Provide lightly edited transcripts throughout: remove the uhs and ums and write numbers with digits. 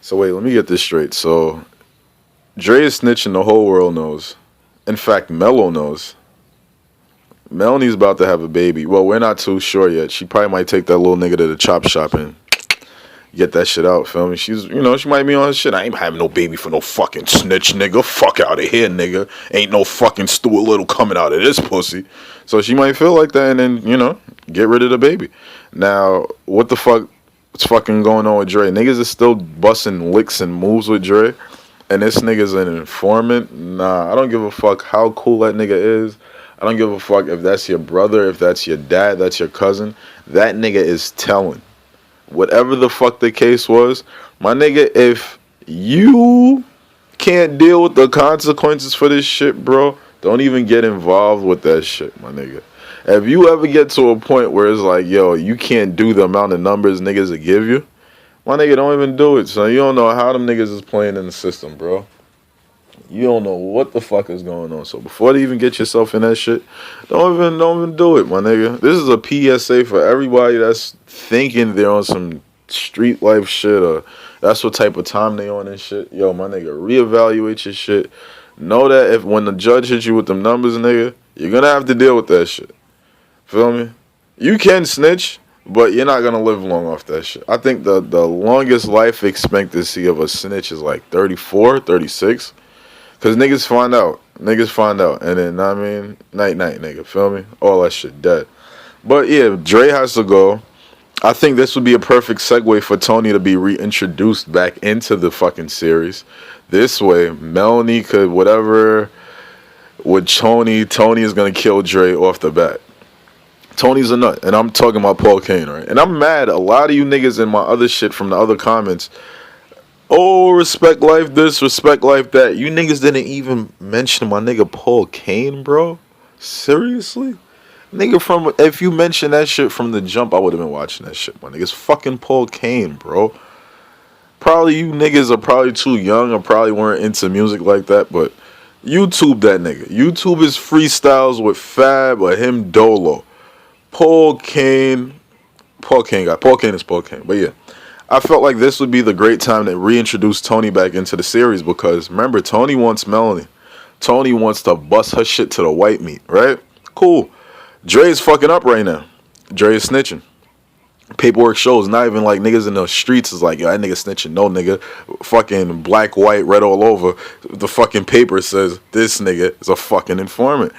So wait, let me get this straight. So Dre is snitching. The whole world knows. In fact, Mello knows. Melanie's about to have a baby. Well, we're not too sure yet. She probably might take that little nigga to the chop shop and get that shit out. Feel me? She's, she might be on her shit. I ain't having no baby for no fucking snitch, nigga. Fuck out of here, nigga. Ain't no fucking Stuart Little coming out of this pussy. So she might feel like that, and then get rid of the baby. Now, what the fuck? What's fucking going on with Dre? Niggas is still busting licks and moves with Dre, and this nigga's an informant. Nah, I don't give a fuck how cool that nigga is. I don't give a fuck if that's your brother, if that's your dad, that's your cousin. That nigga is telling. Whatever the fuck the case was, my nigga, if you can't deal with the consequences for this shit, bro, don't even get involved with that shit, my nigga. If you ever get to a point where it's like, yo, you can't do the amount of numbers niggas will give you, my nigga, don't even do it, son. You don't know how them niggas is playing in the system, bro. You don't know what the fuck is going on. So before you even get yourself in that shit, don't even do it, my nigga. This is a PSA for everybody that's thinking they're on some street life shit or that's what type of time they on and shit. Yo, my nigga, reevaluate your shit. Know that if when the judge hits you with them numbers, nigga, you're gonna have to deal with that shit. Feel me? You can snitch, but you're not gonna live long off that shit. I think the longest life expectancy of a snitch is like 34, 36. Cause niggas find out. And then, night, nigga, feel me? All that shit dead. But yeah, Dre has to go. I think this would be a perfect segue for Tony to be reintroduced back into the fucking series. This way, Melanie could, whatever with Tony is gonna kill Dre off the bat. Tony's a nut, and I'm talking about Paul Kane, right? And I'm mad, a lot of you niggas in my other shit from the other comments, oh, respect life this, respect life that. You niggas didn't even mention my nigga Paul Kane, bro. Seriously? Nigga, if you mentioned that shit from the jump, I would have been watching that shit, my nigga. It's fucking Paul Kane, bro. Probably you niggas are probably too young or probably weren't into music like that, but YouTube that nigga. YouTube is freestyles with Fab or him Dolo. Paul Kane is Paul Kane, but yeah. I felt like this would be the great time to reintroduce Tony back into the series because, remember, Tony wants Melanie. Tony wants to bust her shit to the white meat, right? Cool. Dre is fucking up right now. Dre is snitching. Paperwork shows, not even like niggas in the streets is like, yo, that nigga snitching. No, nigga. Fucking black, white, red all over. The fucking paper says this nigga is a fucking informant.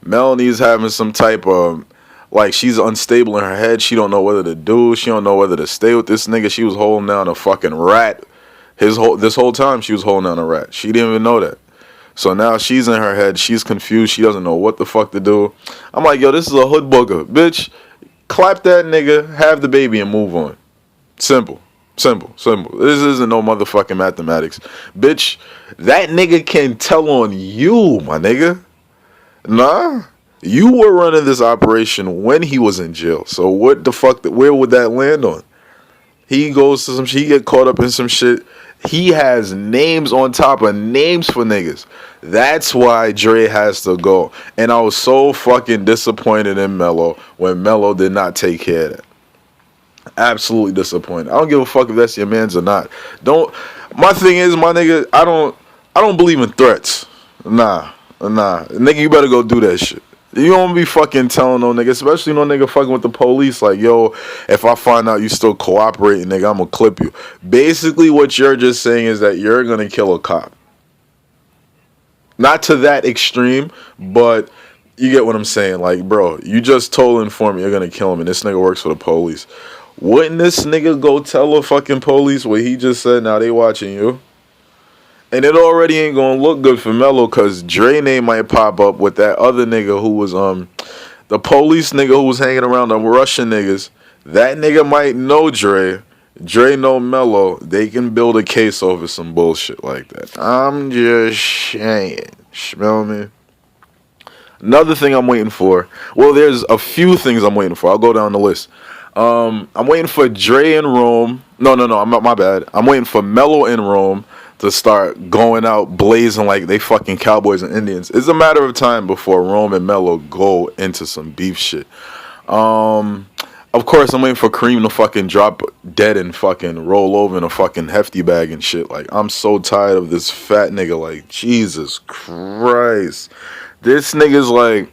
Melanie's having some type of... like, she's unstable in her head. She don't know whether to do. She don't know whether to stay with this nigga. She was holding down a fucking rat. This whole time, she was holding down a rat. She didn't even know that. So now she's in her head. She's confused. She doesn't know what the fuck to do. I'm like, yo, this is a hood booger. Bitch, clap that nigga, have the baby, and move on. Simple. This isn't no motherfucking mathematics. Bitch, that nigga can tell on you, my nigga. Nah. You were running this operation when he was in jail. So what the fuck, where would that land on? He goes to some shit, he get caught up in some shit. He has names on top of names for niggas. That's why Dre has to go. And I was so fucking disappointed in Mello when Mello did not take care of that. Absolutely disappointed. I don't give a fuck if that's your mans or not. My thing is, my nigga, I don't believe in threats. Nah. Nigga, you better go do that shit. You don't be fucking telling no nigga, especially no nigga fucking with the police, like, yo, if I find out you still cooperating, nigga, I'm gonna clip you. Basically, what you're just saying is that you're gonna kill a cop. Not to that extreme, but you get what I'm saying. Like, bro, you just told an informant you're gonna kill him, and this nigga works for the police. Wouldn't this nigga go tell the fucking police what he just said? Now they watching you. And it already ain't gonna look good for Mello, cause Dre name might pop up with that other nigga who was the police nigga who was hanging around the Russian niggas. That nigga might know Dre. Dre know Mello. They can build a case over some bullshit like that. I'm just saying. Smell me? Another thing I'm waiting for. Well, there's a few things I'm waiting for. I'll go down the list. I'm waiting for Dre in Rome. No, I'm not, my bad. I'm waiting for Mello in Rome to start going out blazing like they fucking cowboys and Indians. It's a matter of time before Rome and Mello go into some beef shit. Of course, I'm waiting for Kareem to fucking drop dead and fucking roll over in a fucking hefty bag and shit. Like, I'm so tired of this fat nigga. Like, Jesus Christ. This nigga's like,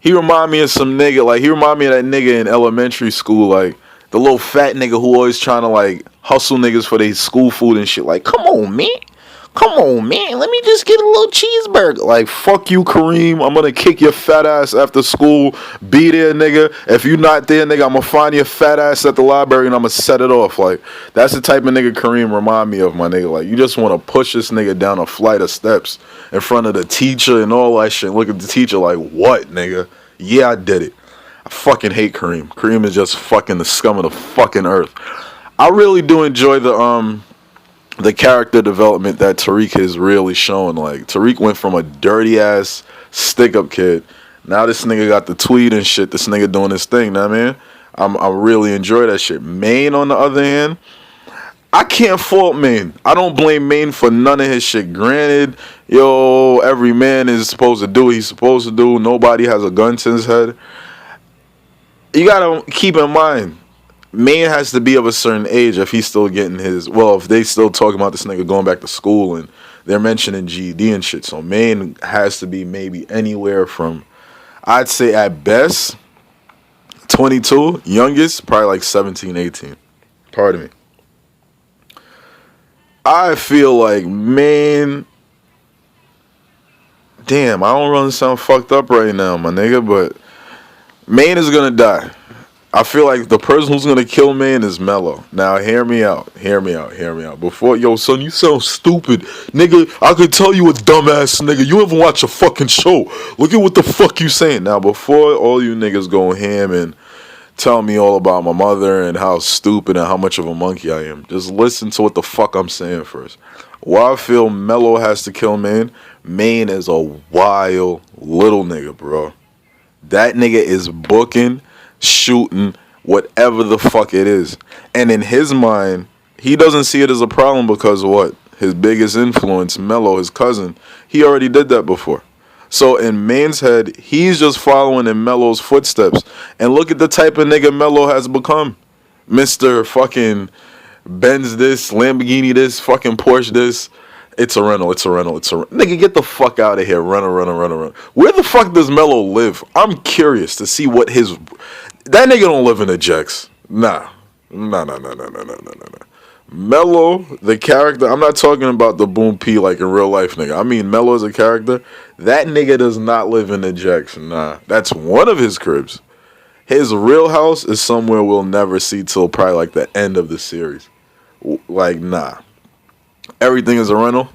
he remind me of some nigga. Like, he remind me of that nigga in elementary school. Like, the little fat nigga who always trying to, like, hustle niggas for their school food and shit. Like, come on, man. Come on, man. Let me just get a little cheeseburger. Like, fuck you, Kareem. I'm gonna kick your fat ass after school. Be there, nigga. If you not there, nigga, I'm gonna find your fat ass at the library and I'm gonna set it off. Like, that's the type of nigga Kareem remind me of, my nigga. Like, you just wanna push this nigga down a flight of steps in front of the teacher and all that shit. Look at the teacher like, what, nigga? Yeah, I did it. I fucking hate Kareem. Kareem is just fucking the scum of the fucking earth. I really do enjoy the character development that Tariq has really shown. Like, Tariq went from a dirty ass stick up kid. Now this nigga got the tweet and shit. This nigga doing his thing, know what I mean? I really enjoy that shit. Maine, on the other hand, I can't fault Maine. I don't blame Maine for none of his shit. Granted, yo, every man is supposed to do what he's supposed to do. Nobody has a gun to his head. You gotta keep in mind, Maine has to be of a certain age if he's still getting his. Well, if they still talking about this nigga going back to school and they're mentioning GED and shit. So Maine has to be maybe anywhere from, I'd say at best, 22. Youngest, probably like 17, 18. Pardon me. I feel like Maine. Damn, I don't really sound fucked up right now, my nigga, but Maine is gonna die. I feel like the person who's gonna kill Maine is Mello. Now, hear me out. Before, yo, son, you sound stupid, nigga. I could tell you a dumbass nigga. You ever watch a fucking show? Look at what the fuck you saying. Now, before all you niggas go ham and tell me all about my mother and how stupid and how much of a monkey I am, just listen to what the fuck I'm saying first. Why I feel Mello has to kill Maine? Maine is a wild little nigga, bro. That nigga is booking, shooting, whatever the fuck it is. And in his mind, he doesn't see it as a problem because what? His biggest influence, Mello, his cousin, he already did that before. So in Maine's head, he's just following in Mello's footsteps. And look at the type of nigga Mello has become. Mr. fucking Benz this, Lamborghini this, fucking Porsche this. It's a rental. Nigga, get the fuck out of here. Runner. Where the fuck does Mello live? I'm curious to see what his... That nigga don't live in the Jacks. Nah. Mello, the character, I'm not talking about the Boom P like in real life, nigga. I mean Mello as a character. That nigga does not live in the Jacks. Nah. That's one of his cribs. His real house is somewhere we'll never see till probably like the end of the series. Like, nah. Everything is a rental.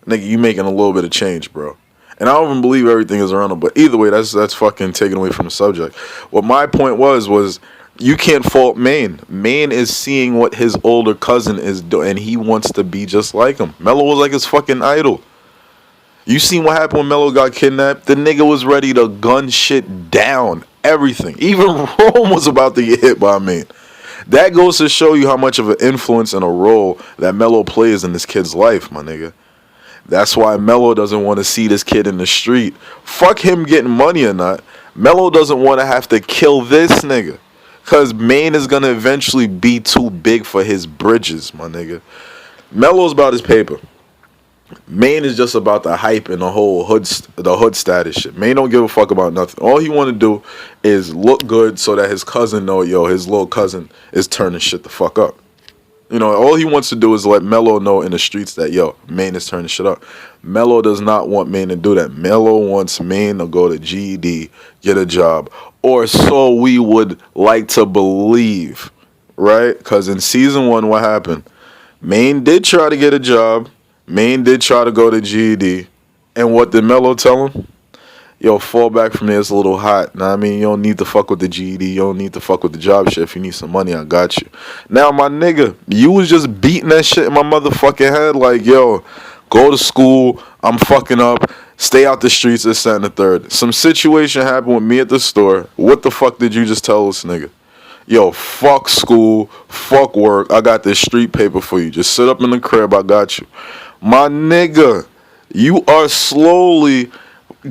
Nigga, you making a little bit of change, bro. And I don't even believe everything is a rental, but either way, that's fucking taken away from the subject. What my point was you can't fault Maine. Maine is seeing what his older cousin is doing, and he wants to be just like him. Mello was like his fucking idol. You seen what happened when Mello got kidnapped? The nigga was ready to gun shit down. Everything. Even Rome was about to get hit by Maine. That goes to show you how much of an influence and a role that Mello plays in this kid's life, my nigga. That's why Mello doesn't want to see this kid in the street. Fuck him getting money or not. Mello doesn't want to have to kill this nigga. Because Maine is going to eventually be too big for his bridges, my nigga. Mello's about his paper. Maine is just about the hype and the whole hood status shit. Maine don't give a fuck about nothing. All he want to do is look good so that his cousin know, yo, his little cousin is turning shit the fuck up. You know, all he wants to do is let Mello know in the streets that, yo, Maine is turning shit up. Mello does not want Maine to do that. Mello wants Maine to go to GED, get a job, or so we would like to believe, right? Because in season 1, what happened? Maine did try to get a job. Maine did try to go to GED. And what did Mello tell him? Yo, fall back from there, it's a little hot. Nah, I mean, you don't need to fuck with the GED. You don't need to fuck with the job shit. If you need some money, I got you. Now, my nigga, you was just beating that shit in my motherfucking head. Like, yo, go to school. I'm fucking up. Stay out the streets, this, that, and the third. Some situation happened with me at the store. What the fuck did you just tell this nigga? Yo, fuck school. Fuck work. I got this street paper for you. Just sit up in the crib. I got you. My nigga, you are slowly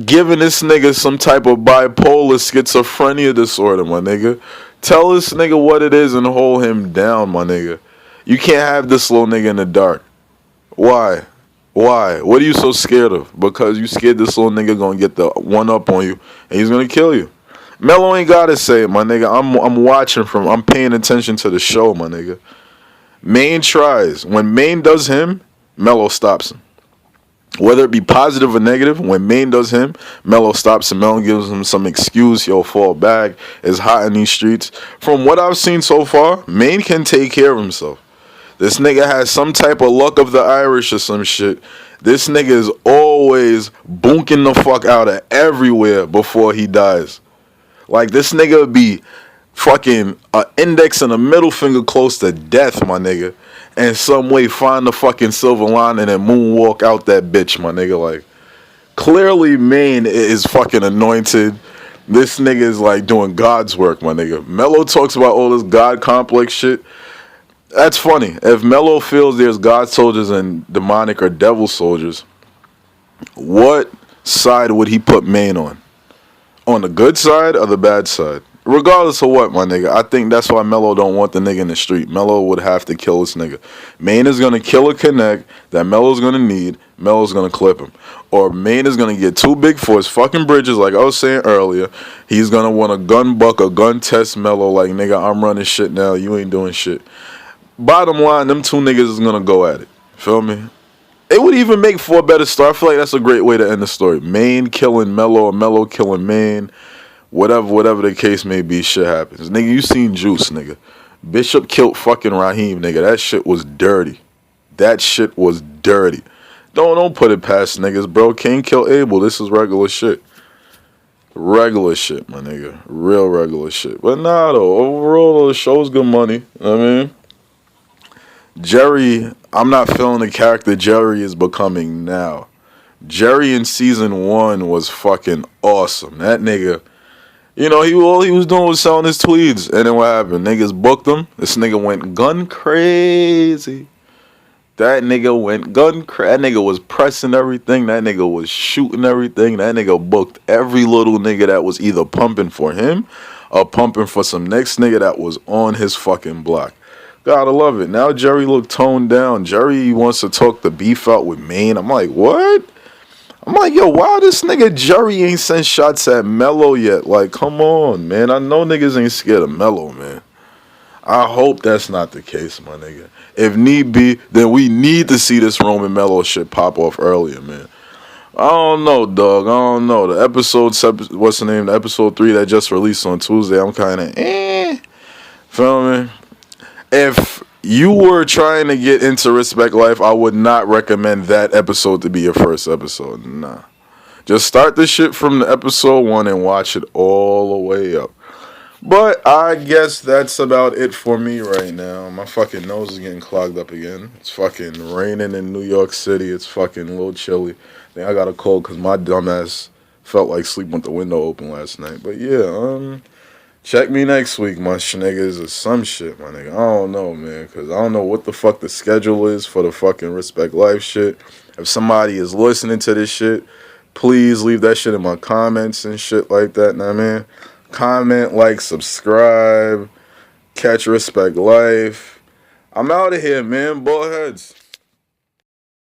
giving this nigga some type of bipolar schizophrenia disorder, my nigga. Tell this nigga what it is and hold him down, my nigga. You can't have this little nigga in the dark. Why? Why? What are you so scared of? Because you scared this little nigga gonna get the one up on you and he's gonna kill you. Mello ain't gotta say it, my nigga. I'm watching I'm paying attention to the show, my nigga. Maine tries. When Maine does him, Mello stops him. Whether it be positive or negative, when Maine does him, Mello stops him. Mello gives him some excuse. He'll fall back. It's hot in these streets. From what I've seen so far, Maine can take care of himself. This nigga has some type of luck of the Irish or some shit. This nigga is always bunking the fuck out of everywhere before he dies. Like, this nigga would be fucking an index and a middle finger close to death, my nigga. And some way find the fucking silver lining and moonwalk out that bitch, my nigga. Like, clearly Maine is fucking anointed. This nigga is like doing God's work, my nigga. Mello talks about all this God complex shit. That's funny. If Mello feels there's God soldiers and demonic or devil soldiers, what side would he put Maine on? On the good side or the bad side? Regardless of what, my nigga, I think that's why Mello don't want the nigga in the street. Mello would have to kill this nigga. Maine is going to kill a connect that Mello's going to need. Mello's going to clip him. Or Maine is going to get too big for his fucking bridges, like I was saying earlier. He's going to want a gun buck, a gun test Mello, like, nigga, I'm running shit now. You ain't doing shit. Bottom line, them two niggas is going to go at it. Feel me? It would even make for a better story. I feel like that's a great way to end the story. Maine killing Mello or Mello killing Maine. Whatever the case may be, shit happens. Nigga, you seen Juice, nigga. Bishop killed fucking Raheem, nigga. That shit was dirty. That shit was dirty. Don't put it past niggas, bro. Cain killed Abel. This is regular shit. Regular shit, my nigga. Real regular shit. But nah, though. Overall, the show's good money. You know what I mean? Jerry, I'm not feeling the character Jerry is becoming now. Jerry in season 1 was fucking awesome. That nigga... You know, all he was doing was selling his tweeds. And then what happened? Niggas booked him. This nigga went gun crazy. That nigga went gun crazy. That nigga was pressing everything. That nigga was shooting everything. That nigga booked every little nigga that was either pumping for him or pumping for some next nigga that was on his fucking block. Gotta love it. Now Jerry look toned down. Jerry wants to talk the beef out with Maine. I'm like, what? I'm like, yo, why this nigga Jerry ain't sent shots at Mello yet? Like, come on, man. I know niggas ain't scared of Mello, man. I hope that's not the case, my nigga. If need be, then we need to see this Roman Mello shit pop off earlier, man. I don't know, dog. I don't know. The episode, what's the name? The episode 3 that just released on Tuesday, I'm kind of, Feel me? If you were trying to get into Respect Life, I would not recommend that episode to be your first episode. Nah. Just start the shit from the episode 1 and watch it all the way up. But I guess that's about it for me right now. My fucking nose is getting clogged up again. It's fucking raining in New York City. It's fucking a little chilly. I think I got a cold because my dumbass felt like sleeping with the window open last night. But yeah, check me next week, my niggas, or some shit, my nigga. I don't know, man, because I don't know what the fuck the schedule is for the fucking Respect Life shit. If somebody is listening to this shit, please leave that shit in my comments and shit like that, know what I mean? Comment, like, subscribe, catch Respect Life. I'm out of here, man. Bullheads.